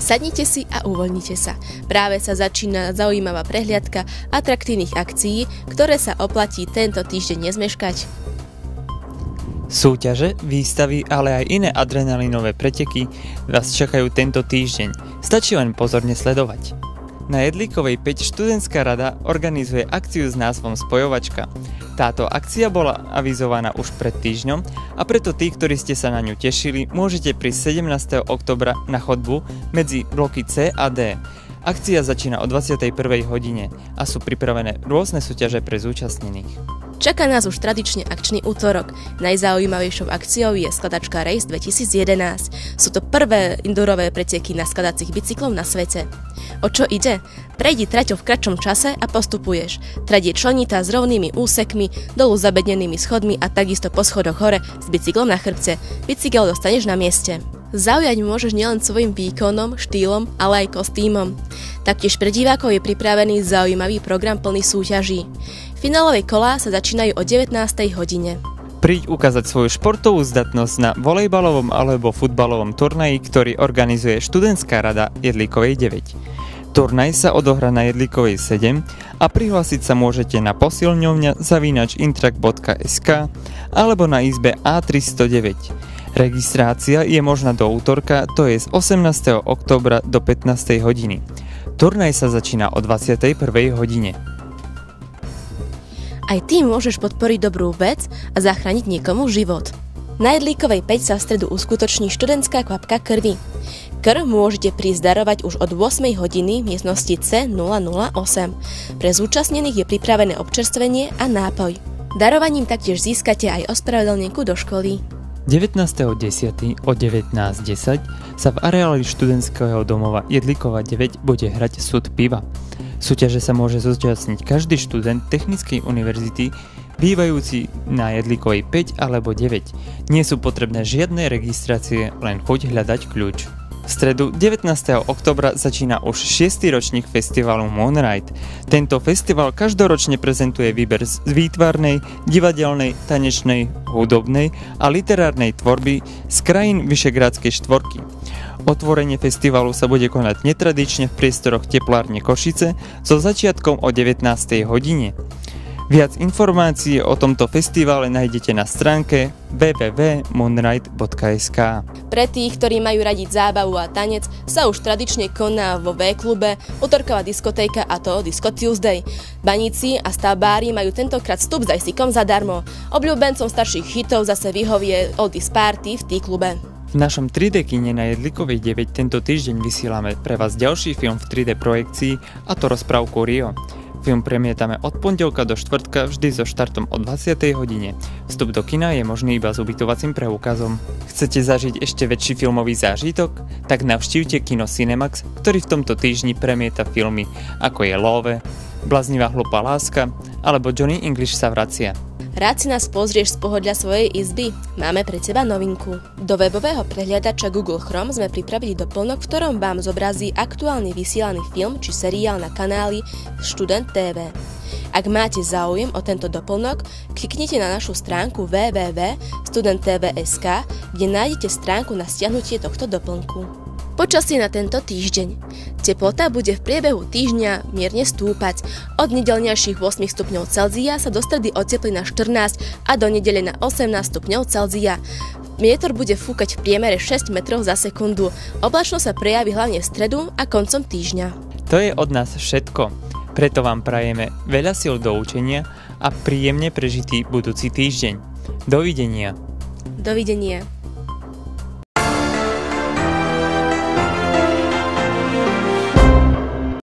Sadnite si a uvoľnite sa. Práve sa začína zaujímavá prehliadka atraktívnych akcií, ktoré sa oplatí tento týždeň nezmeškať. Súťaže, výstavy, ale aj iné adrenalinové preteky vás čakajú tento týždeň. Stačí len pozorne sledovať. Na Jedlíkovej 5 študentská rada organizuje akciu s názvom Spojovačka. Táto akcia bola avizovaná už pred týždňom a preto tí, ktorí ste sa na ňu tešili, môžete prísť 17. októbra na chodbu medzi bloky C a D. Akcia začína o 21. hodine a sú pripravené rôzne súťaže pre zúčastnených. Čaká nás už tradične akčný útorok. Najzaujímavejšou akciou je skladačka Race 2011. Sú to prvé indurové preteky na skladacích bicyklov na svete. O čo ide? Prejdi traťou v kratšom čase a postupuješ. Trať je členitá s rovnými úsekmi, dolu zabednenými schodmi a takisto po schodoch hore s bicyklom na chrbte. Bicykel dostaneš na mieste. Zaujať môžeš nielen svojim výkonom, štýlom, ale aj kostýmom. Taktiež pre divákov je pripravený zaujímavý program plný súťaží. Finálové kolá sa začínajú o 19. hodine. Príď ukázať svoju športovú zdatnosť na volejbalovom alebo futbalovom turnaji, ktorý organizuje študentská rada Jedlíkovej 9. Turnaj sa odohrá na Jedlíkovej 7 a prihlásiť sa môžete na posilňovňa@intrak.sk alebo na izbe A309. Registrácia je možná do útorka, to je z 18. októbra do 15. hodiny. Turnaj sa začína o 21. hodine. Aj ty môžeš podporiť dobrú vec a zachrániť niekomu život. Na Jedlíkovej 5 sa v stredu uskutoční študentská kvapka krvi. Krv môžete prísť darovať už od 8 hodiny v miestnosti C008. Pre zúčastnených je pripravené občerstvenie a nápoj. Darovaním taktiež získate aj ospravedlnenku do školy. 19.10. o 19.10 sa v areáli študentského domova Jedlíkova 9 bude hrať súd piva. Súťaže sa môže zúčastniť každý študent Technickej univerzity bývajúci na Jedlíkovej 5 alebo 9. Nie sú potrebné žiadne registrácie, len choď hľadať kľúč. V stredu 19. októbra začína už 6. ročník festivalu Moonride. Tento festival každoročne prezentuje výber z výtvarnej, divadelnej, tanečnej, hudobnej a literárnej tvorby z krajín Vyšegrádskej štvorky. Otvorenie festivalu sa bude konať netradične v priestoroch teplárne Košice so začiatkom o 19. hodine. Viac informácií o tomto festivale nájdete na stránke www.moonride.sk. Pre tých, ktorí majú radiť zábavu a tanec, sa už tradične koná vo V-klube utorková diskotéka, a to Disco Tuesday. Baníci a stavbári majú tentokrát vstup s ajsikom zadarmo. Obľúbencom starších hitov zase vyhovie Oldies Party v T-klube. V našom 3D kine na Jedlíkovej 9 tento týždeň vysielame pre vás ďalší film v 3D projekcii, a to Rozprávku Rio. Film premietame od pondelka do štvrtka vždy so štartom o 20. hodine. Vstup do kina je možný iba s ubytovacím preukazom. Chcete zažiť ešte väčší filmový zážitok? Tak navštívte kino Cinemax, ktorý v tomto týždni premieta filmy ako je Love, Bláznivá hlúpa láska alebo Johnny English sa vracia. Rád si nás pozrieš z pohodlia svojej izby? Máme pre teba novinku. Do webového prehliadača Google Chrome sme pripravili doplnok, v ktorom vám zobrazí aktuálne vysielaný film či seriál na kanáli Študent TV. Ak máte záujem o tento doplnok, kliknite na našu stránku www.studenttv.sk, kde nájdete stránku na stiahnutie tohto doplnku. Počasie na tento týždeň. Teplota bude v priebehu týždňa mierne stúpať. Od nedeľnejších 8 stupňov Celzia sa do stredy oteplí na 14 a do nedele na 18 stupňov Celzia. Vietor bude fúkať v priemere 6 metrov za sekundu. Oblačnosť sa prejaví hlavne v stredu a koncom týždňa. To je od nás všetko. Preto vám prajeme veľa síl do učenia a príjemne prežitý budúci týždeň. Dovidenia. Dovidenia.